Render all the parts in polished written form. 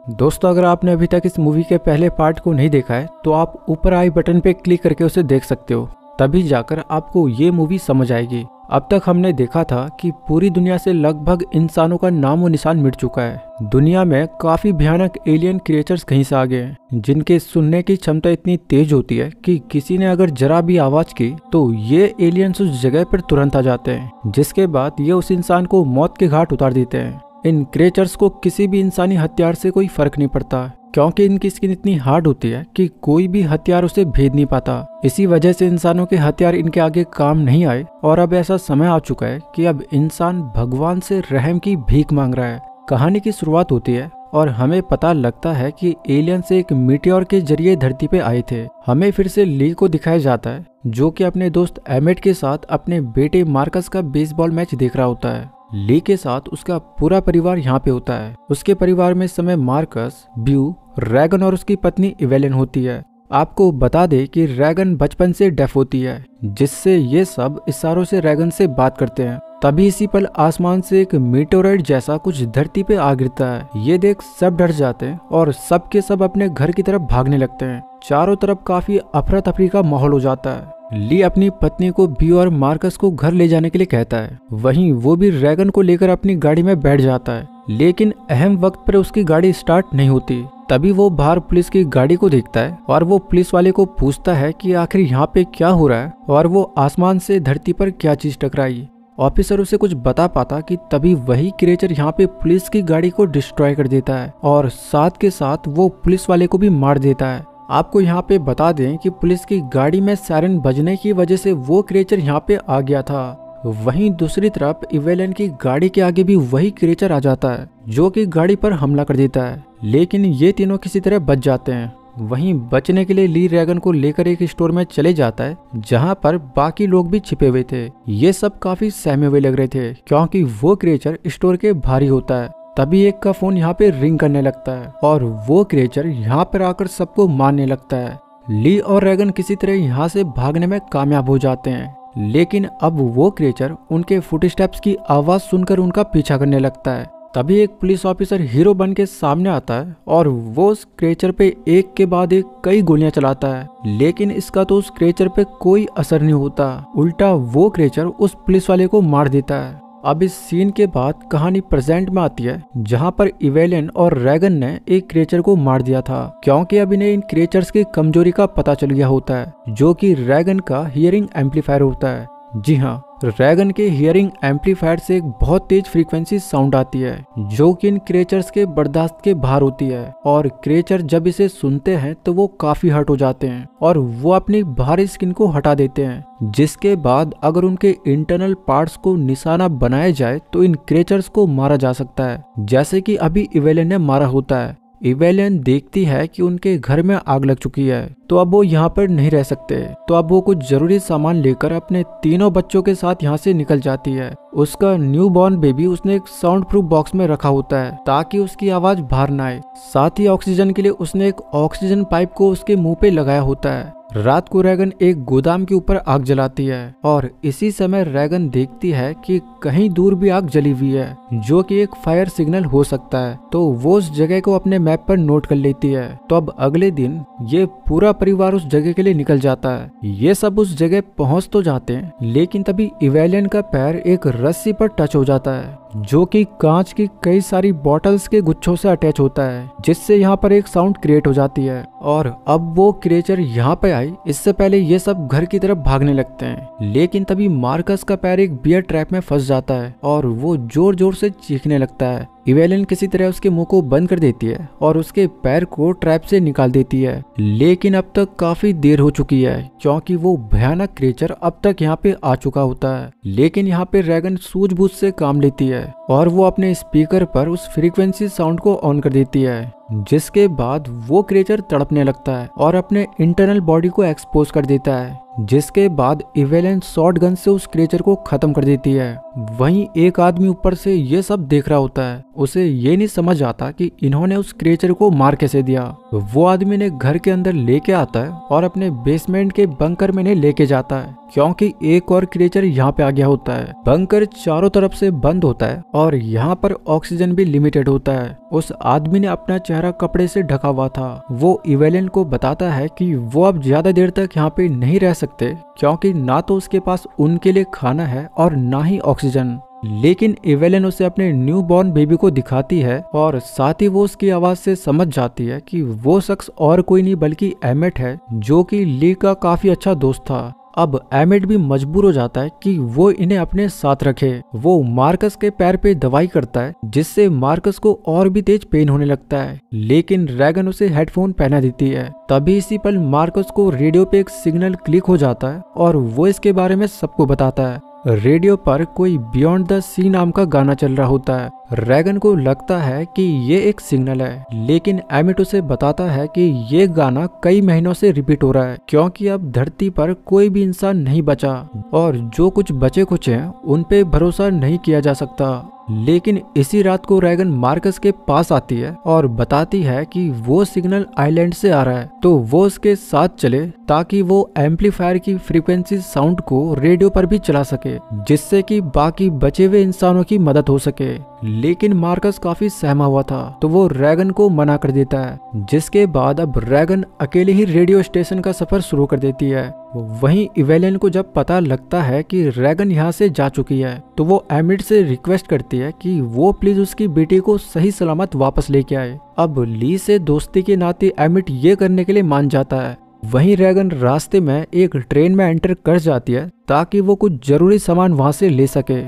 दोस्तों, अगर आपने अभी तक इस मूवी के पहले पार्ट को नहीं देखा है तो आप ऊपर आई बटन पे क्लिक करके उसे देख सकते हो। तभी जाकर आपको ये मूवी समझ आएगी। अब तक हमने देखा था कि पूरी दुनिया से लगभग इंसानों का नामो निशान मिट चुका है। दुनिया में काफी भयानक एलियन क्रिएचर्स कहीं से आ गए हैं, जिनके सुनने की क्षमता इतनी तेज होती है कि किसी ने अगर जरा भी आवाज की तो ये एलियंस उस जगह पर तुरंत आ जाते हैं, जिसके बाद ये उस इंसान को मौत के घाट उतार देते हैं। इन क्रिएचर्स को किसी भी इंसानी हथियार से कोई फर्क नहीं पड़ता, क्योंकि इनकी स्किन इतनी हार्ड होती है कि कोई भी हथियार उसे भेद नहीं पाता। इसी वजह से इंसानों के हथियार इनके आगे काम नहीं आए और अब ऐसा समय आ चुका है कि अब इंसान भगवान से रहम की भीख मांग रहा है। कहानी की शुरुआत होती है और हमें पता लगता है कि एलियंस एक मीटियोर के जरिए धरती पे आए थे। हमें फिर से ली को दिखाया जाता है, जो कि अपने दोस्त एमेट के साथ अपने बेटे मार्कस का बेसबॉल मैच देख रहा होता है। ली के साथ उसका पूरा परिवार यहाँ पे होता है। उसके परिवार में इस समय मार्कस, ब्यू, रैगन और उसकी पत्नी इवेलिन होती है। आपको बता दे कि रैगन बचपन से डेफ होती है, जिससे ये सब इशारों से रैगन से बात करते हैं। तभी इसी पल आसमान से एक मीटेओराइट जैसा कुछ धरती पे आ गिरता है। ये देख सब डर जाते हैं और सब के सब अपने घर की तरफ भागने लगते हैं। चारों तरफ काफी अफरा तफरी का माहौल हो जाता है। ली अपनी पत्नी को ब्यू और मार्कस को घर ले जाने के लिए कहता है। वहीं वो भी रैगन को लेकर अपनी गाड़ी में बैठ जाता है, लेकिन अहम वक्त पर उसकी गाड़ी स्टार्ट नहीं होती। तभी वो बाहर पुलिस की गाड़ी को देखता है और वो पुलिस वाले को पूछता है कि आखिर यहाँ पे क्या हो रहा है और वो आसमान से धरती पर क्या चीज टकराई। ऑफिसर उसे कुछ बता पाता कि तभी वही क्रिएचर यहाँ पे पुलिस की गाड़ी को डिस्ट्रॉय कर देता है और साथ के साथ वो पुलिस वाले को भी मार देता है। आपको यहाँ पे बता दें कि पुलिस की गाड़ी में सायरन बजने की वजह से वो क्रिएचर यहाँ पे आ गया था। वहीं दूसरी तरफ इवेलिन की गाड़ी के आगे भी वही क्रिएचर आ जाता है, जो कि गाड़ी पर हमला कर देता है, लेकिन ये तीनों किसी तरह बच जाते हैं। वहीं बचने के लिए ली रैगन को लेकर एक स्टोर में चले जाता है, जहां पर बाकी लोग भी छिपे हुए थे। ये सब काफी सहमे हुए लग रहे थे, क्योंकि वो क्रिएचर स्टोर के भारी होता है। तभी एक का फोन यहाँ पे रिंग करने लगता है और वो क्रिएचर यहाँ पर आकर सबको मारने लगता है। ली और रैगन किसी तरह यहाँ से भागने में कामयाब हो जाते हैं, लेकिन अब वो क्रिएचर उनके फुटस्टेप्स की आवाज सुनकर उनका पीछा करने लगता है। तभी एक पुलिस ऑफिसर हीरो बन के सामने आता है और वो उस क्रिएचर पे एक के बाद एक कई गोलियां चलाता है, लेकिन इसका तो उस क्रिएचर पे कोई असर नहीं होता। उल्टा वो क्रिएचर उस पुलिस वाले को मार देता है। अब इस सीन के बाद कहानी प्रेजेंट में आती है, जहां पर इवेलिन और रैगन ने एक क्रिएचर को मार दिया था, क्योंकि अब इन्हें इन क्रिएचर्स की कमजोरी का पता चल गया होता है, जो कि रैगन का हियरिंग एम्पलीफायर होता है। जी हाँ, रैगन के हियरिंग एम्पलीफायर से एक बहुत तेज फ्रीक्वेंसी साउंड आती है, जो कि इन क्रिएचर्स के बर्दाश्त के बाहर होती है और क्रिएचर जब इसे सुनते हैं तो वो काफी हर्ट हो जाते हैं और वो अपनी बाहरी स्किन को हटा देते हैं, जिसके बाद अगर उनके इंटरनल पार्ट्स को निशाना बनाया जाए तो इन क्रिएचर्स को मारा जा सकता है, जैसे कि अभी इवेलिन ने मारा होता है। इवेलिन देखती है कि उनके घर में आग लग चुकी है, तो अब वो यहाँ पर नहीं रह सकते। तो अब वो कुछ जरूरी सामान लेकर अपने तीनों बच्चों के साथ यहाँ से निकल जाती है। उसका न्यू बॉर्न बेबी उसने एक साउंड प्रूफ बॉक्स में रखा होता है, ताकि उसकी आवाज बाहर ना आए। साथ ही ऑक्सीजन के लिए उसने एक ऑक्सीजन पाइप को उसके मुंह पे लगाया होता है। रात को रैगन एक गोदाम के ऊपर आग जलाती है और इसी समय रैगन देखती है कि कहीं दूर भी आग जली हुई है, जो कि एक फायर सिग्नल हो सकता है। तो वो उस जगह को अपने मैप पर नोट कर लेती है। तो अब अगले दिन ये पूरा परिवार उस जगह के लिए निकल जाता है। ये सब उस जगह पहुंच तो जाते हैं, लेकिन तभी इवेलिन का पैर एक रस्सी पर टच हो जाता है, जो कि कांच की कई सारी बॉटल्स के गुच्छों से अटैच होता है, जिससे यहाँ पर एक साउंड क्रिएट हो जाती है। और अब वो क्रिएचर यहाँ पे आई, इससे पहले ये सब घर की तरफ भागने लगते हैं, लेकिन तभी मार्कस का पैर एक बियर ट्रैप में फंस जाता है और वो जोर जोर से चीखने लगता है। इवेलिन किसी तरह उसके मुंह को बंद कर देती है और उसके पैर को ट्रैप से निकाल देती है, लेकिन अब तक काफी देर हो चुकी है, क्योंकि वो भयानक क्रिएचर अब तक यहाँ पे आ चुका होता है। लेकिन यहाँ पे रैगन सूझबूझ से काम लेती है और वो अपने स्पीकर पर उस फ्रीक्वेंसी साउंड को ऑन कर देती है, जिसके बाद वो क्रिएचर तड़पने लगता है और अपने इंटरनल बॉडी को एक्सपोज कर देता है, जिसके बाद इवेलिन शॉट गन से उस क्रिएचर को खत्म कर देती है। वहीं एक आदमी ऊपर से ये सब देख रहा होता है। उसे ये नहीं समझ आता कि इन्होंने उस क्रिएचर को मार कैसे दिया। वो आदमी ने घर के अंदर लेके आता है और अपने बेसमेंट के बंकर में लेके जाता है, क्योंकि एक और क्रिएचर यहाँ पे आ गया होता है। बंकर चारों तरफ से बंद होता है और यहाँ पर ऑक्सीजन भी लिमिटेड होता है। उस आदमी ने अपना चेहरा कपड़े से ढका हुआ था। वो इवेलिन को बताता है कि वो अब ज्यादा देर तक यहाँ पे नहीं रह सकते, क्योंकि ना तो उसके पास उनके लिए खाना है और ना ही ऑक्सीजन। लेकिन इवेलिन उसे अपने न्यू बॉर्न बेबी को दिखाती है और साथ ही वो उसकी आवाज से समझ जाती है कि वो शख्स और कोई नहीं बल्कि एमेट है, जो कि ली का काफी अच्छा दोस्त था। अब एमेट भी मजबूर हो जाता है कि वो इन्हें अपने साथ रखे। वो मार्कस के पैर पे दवाई करता है, जिससे मार्कस को और भी तेज पेन होने लगता है। लेकिन रैगन उसे हेडफोन पहना देती है। तभी इसी पल मार्कस को रेडियो पे एक सिग्नल क्लिक हो जाता है और वो इसके बारे में सबको बताता है। रेडियो पर कोई बियॉन्ड द सी नाम का गाना चल रहा होता है। रैगन को लगता है कि ये एक सिग्नल है, लेकिन एमिट उसे बताता है कि ये गाना कई महीनों से रिपीट हो रहा है, क्योंकि अब धरती पर कोई भी इंसान नहीं बचा और जो कुछ बचे कुछ हैं उन पे भरोसा नहीं किया जा सकता। लेकिन इसी रात को रैगन मार्कस के पास आती है और बताती है कि वो सिग्नल आइलैंड से आ रहा है, तो वो उसके साथ चले ताकि वो एम्पलीफायर की फ्रीक्वेंसी साउंड को रेडियो पर भी चला सके, जिससे कि बाकी बचे हुए इंसानों की मदद हो सके। लेकिन मार्कस काफी सहमा हुआ था, तो वो रैगन को मना कर देता है, जिसके बाद अब रैगन अकेले ही रेडियो स्टेशन का सफर शुरू कर देती है। वहीं इवेलिन को जब पता लगता है कि रैगन यहाँ से जा चुकी है, तो वो एमिट से रिक्वेस्ट करती है कि वो प्लीज उसकी बेटी को सही सलामत वापस लेके आए। अब ली से दोस्ती के नाते एमिट ये करने के लिए मान जाता है। वहीं रैगन रास्ते में एक ट्रेन में एंटर कर जाती है ताकि वो कुछ जरूरी सामान वहां से ले सके,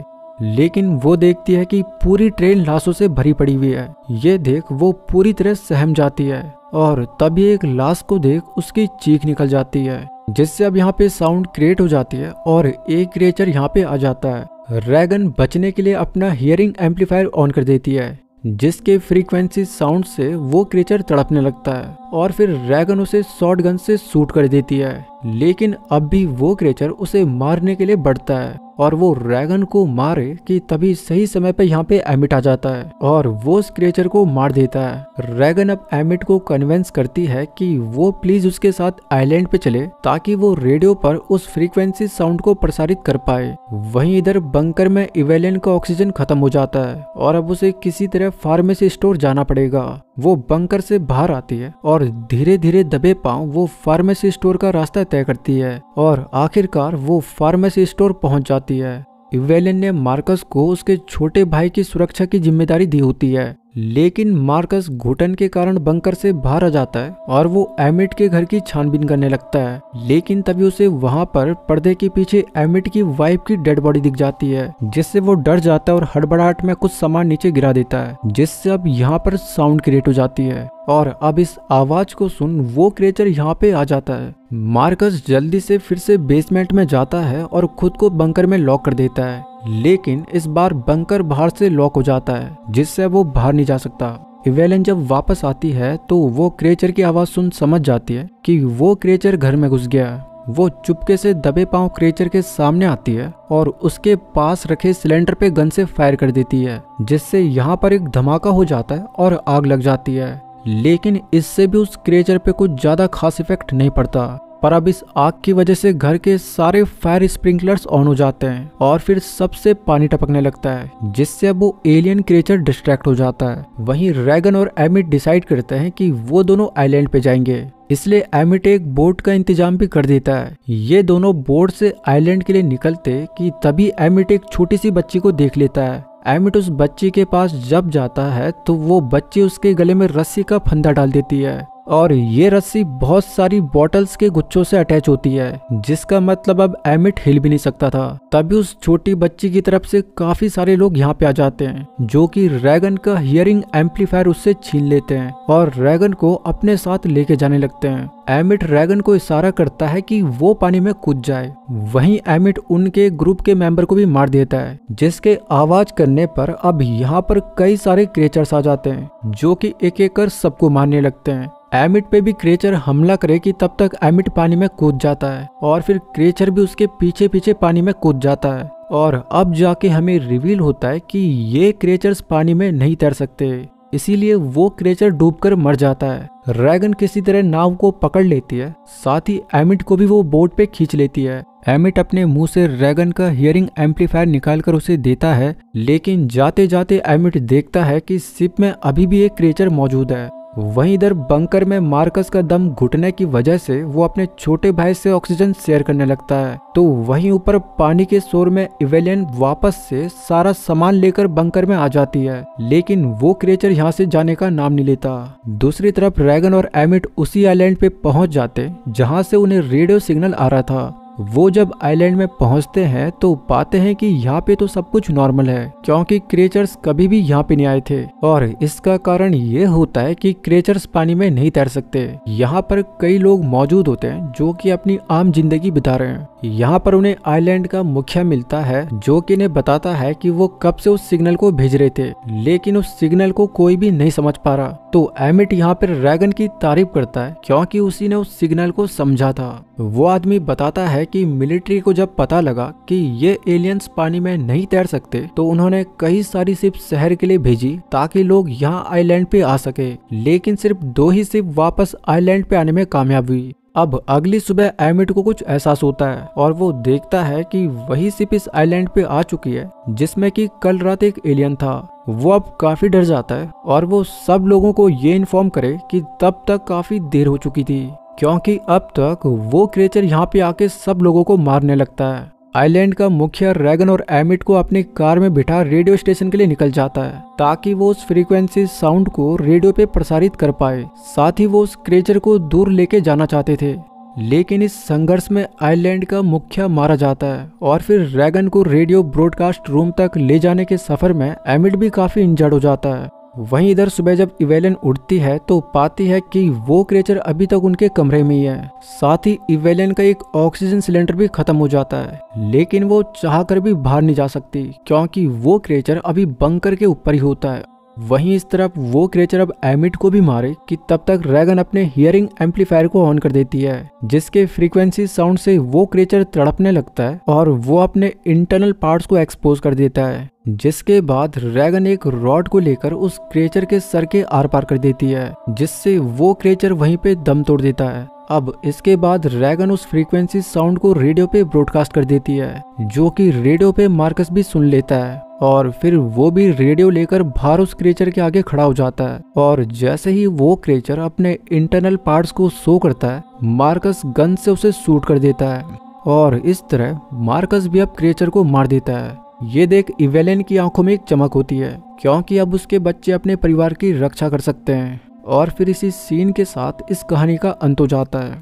लेकिन वो देखती है कि पूरी ट्रेन लाशों से भरी पड़ी हुई है। ये देख वो पूरी तरह सहम जाती है और तभी एक लाश को देख उसकी चीख निकल जाती है, जिससे अब यहाँ पे साउंड क्रिएट हो जाती है और एक क्रिएचर यहाँ पे आ जाता है। रैगन बचने के लिए अपना हियरिंग एम्पलीफायर ऑन कर देती है, जिसके फ्रीक्वेंसी साउंड से वो क्रिएचर तड़पने लगता है और फिर रैगन उसे शॉट गन से शूट कर देती है। लेकिन अब भी वो क्रिएचर उसे मारने के लिए बढ़ता है और वो रैगन को मारे कि तभी सही समय पे यहाँ पे एमिट आ जाता है और वो उस क्रिएचर को मार देता है। रैगन अब एमिट को कन्विंस करती है कि वो प्लीज उसके साथ आइलैंड पे चले ताकि वो रेडियो पर उस फ्रीक्वेंसी साउंड को प्रसारित कर पाए। वहीं इधर बंकर में इवेलिन का ऑक्सीजन खत्म हो जाता है और अब उसे किसी तरह फार्मेसी स्टोर जाना पड़ेगा। वो बंकर से बाहर आती है और धीरे धीरे दबे पांव वो फार्मेसी स्टोर का रास्ता तय करती है और आखिरकार वो फार्मेसी स्टोर पहुंच जाती है। इवेलिन ने मार्कस को उसके छोटे भाई की सुरक्षा की जिम्मेदारी दी होती है, लेकिन मार्कस घुटन के कारण बंकर से बाहर आ जाता है और वो एमिट के घर की छानबीन करने लगता है। लेकिन तभी उसे वहां पर पर्दे के पीछे एमिट की वाइफ की डेड बॉडी दिख जाती है, जिससे वो डर जाता है और हड़बड़ाहट में कुछ सामान नीचे गिरा देता है, जिससे अब यहाँ पर साउंड क्रिएट हो जाती है और अब इस आवाज को सुन वो क्रिएचर यहाँ पे आ जाता है। मार्कस जल्दी से फिर से बेसमेंट में जाता है और खुद को बंकर में लॉक कर देता है, लेकिन इस बार बंकर बाहर से लॉक हो जाता है, जिससे वो बाहर नहीं जा सकता। इवेलिन जब वापस आती है तो वो क्रिएचर की आवाज सुन समझ जाती है कि वो क्रिएचर घर में घुस गया है। वो चुपके से दबे पांव क्रिएचर के सामने आती है और उसके पास रखे सिलेंडर पे गन से फायर कर देती है, जिससे यहाँ पर एक धमाका हो जाता है और आग लग जाती है। लेकिन इससे भी उस क्रिएचर पे कुछ ज्यादा खास इफेक्ट नहीं पड़ता, पर अब इस आग की वजह से घर के सारे फायर स्प्रिंकलर्स ऑन हो जाते हैं और फिर सबसे पानी टपकने लगता है, जिससे अब वो एलियन क्रिएचर डिस्ट्रैक्ट हो जाता है। वहीं रैगन और एमिट डिसाइड करते हैं कि वो दोनों आइलैंड पे जाएंगे, इसलिए एमिट एक बोट का इंतजाम भी कर देता है। ये दोनों बोट से आइलैंड के लिए निकलते कि तभी एमिट एक छोटी सी बच्ची को देख लेता है। एमिट उस बच्ची के पास जब जाता है तो वो बच्ची उसके गले में रस्सी का फंदा डाल देती है और ये रस्सी बहुत सारी बॉटल्स के गुच्छों से अटैच होती है, जिसका मतलब अब एमिट हिल भी नहीं सकता था। तभी उस छोटी बच्ची की तरफ से काफी सारे लोग यहाँ पे आ जाते हैं, जो कि रैगन का हियरिंग एम्पलीफायर उससे छीन लेते हैं और रैगन को अपने साथ लेके जाने लगते हैं। एमिट रैगन को इशारा करता है कि वो पानी में कूद जाए। वहीं एमिट उनके ग्रुप के मेंबर को भी मार देता है, जिसके आवाज करने पर अब यहाँ पर कई सारे क्रिएचर्स आ जाते हैं, जो कि एक एक कर सबको मारने लगते हैं। एमिट पे भी क्रेचर हमला करे कि तब तक एमिट पानी में कूद जाता है और फिर क्रेचर भी उसके पीछे पीछे पानी में कूद जाता है। और अब जाके हमें रिवील होता है कि ये क्रेचर्स पानी में नहीं तैर सकते, इसीलिए वो क्रेचर डूबकर मर जाता है। रैगन किसी तरह नाव को पकड़ लेती है, साथ ही एमिट को भी वो बोट पे खींच लेती है। एमिट अपने मुंह से रैगन का हियरिंग एम्पलीफायर निकालकर उसे देता है, लेकिन जाते जाते एमिट देखता है कि शिप में अभी भी एक क्रेचर मौजूद है। वहीं इधर बंकर में मार्कस का दम घुटने की वजह से वो अपने छोटे भाई से ऑक्सीजन शेयर करने लगता है। तो वहीं ऊपर पानी के शोर में इवेलियन वापस से सारा सामान लेकर बंकर में आ जाती है, लेकिन वो क्रेचर यहाँ से जाने का नाम नहीं लेता। दूसरी तरफ रैगन और एमिट उसी आइलैंड पे पहुंच जाते जहाँ से उन्हें रेडियो सिग्नल आ रहा था। वो जब आइलैंड में पहुंचते हैं तो पाते हैं कि यहाँ पे तो सब कुछ नॉर्मल है, क्योंकि क्रेचर्स कभी भी यहाँ पे नहीं आए थे। और इसका कारण ये होता है कि क्रेचर्स पानी में नहीं तैर सकते। यहाँ पर कई लोग मौजूद होते हैं जो कि अपनी आम जिंदगी बिता रहे हैं। यहाँ पर उन्हें आइलैंड का मुखिया मिलता है जो कि इन्हें बताता है कि वो कब से उस सिग्नल को भेज रहे थे, लेकिन उस सिग्नल को कोई भी नहीं समझ पा रहा। तो एमिट यहाँ पर रैगन की तारीफ करता है क्योंकि उसी ने उस सिग्नल को समझा था। वो आदमी बताता है कि मिलिट्री को जब पता लगा कि ये एलियंस पानी में नहीं तैर सकते तो उन्होंने कई सारी शिप शहर के लिए भेजी ताकि लोग यहाँ आइलैंड पे आ सके, लेकिन सिर्फ 2 ही शिप वापस आइलैंड पे आने में कामयाब हुई। अब अगली सुबह एमिट को कुछ एहसास होता है और वो देखता है कि वही शिप इस आइलैंड पे आ चुकी है जिसमें कि कल रात एक एलियन था। वो अब काफी डर जाता है और वो सब लोगों को ये इन्फॉर्म करे कि तब तक काफी देर हो चुकी थी, क्योंकि अब तक वो क्रेचर यहाँ पे आके सब लोगों को मारने लगता है। आइलैंड का मुखिया रैगन और एमिट को अपनी कार में बिठा रेडियो स्टेशन के लिए निकल जाता है ताकि वो उस फ्रीक्वेंसी साउंड को रेडियो पे प्रसारित कर पाए। साथ ही वो उस क्रेचर को दूर लेके जाना चाहते थे, लेकिन इस संघर्ष में आइलैंड का मुखिया मारा जाता है और फिर रैगन को रेडियो ब्रॉडकास्ट रूम तक ले जाने के सफर में एमिट भी काफी इंजर्ड हो जाता है। वहीं इधर सुबह जब इवेलियन उठती है तो पाती है कि वो क्रेचर अभी तक उनके कमरे में ही है। साथ ही इवेलियन का एक ऑक्सीजन सिलेंडर भी खत्म हो जाता है, लेकिन वो चाहकर भी बाहर नहीं जा सकती क्योंकि वो क्रेचर अभी बंकर के ऊपर ही होता है। वहीं इस तरफ वो क्रेचर अब एमिट को भी मारे कि तब तक रैगन अपने हियरिंग एम्पलीफायर को ऑन कर देती है, जिसके फ्रीक्वेंसी साउंड से वो क्रेचर तड़पने लगता है और वो अपने इंटरनल पार्ट्स को एक्सपोज कर देता है, जिसके बाद रैगन एक रॉड को लेकर उस क्रेचर के सर के आर पार कर देती है, जिससे वो क्रेचर वहीं पे दम तोड़ देता है। अब इसके बाद रैगन उस फ्रीक्वेंसी साउंड को रेडियो पे ब्रॉडकास्ट कर देती है, जो कि रेडियो पे मार्कस भी सुन लेता है और फिर वो भी रेडियो लेकर बाहर उस क्रेचर के आगे खड़ा हो जाता है। और जैसे ही वो क्रेचर अपने इंटरनल पार्ट्स को शो करता है, मार्कस गन से उसे शूट कर देता है और इस तरह मार्कस भी अब क्रेचर को मार देता है। ये देख इवेलियन की आंखों में एक चमक होती है क्योंकि अब उसके बच्चे अपने परिवार की रक्षा कर सकते हैं। और फिर इसी सीन के साथ इस कहानी का अंत हो जाता है।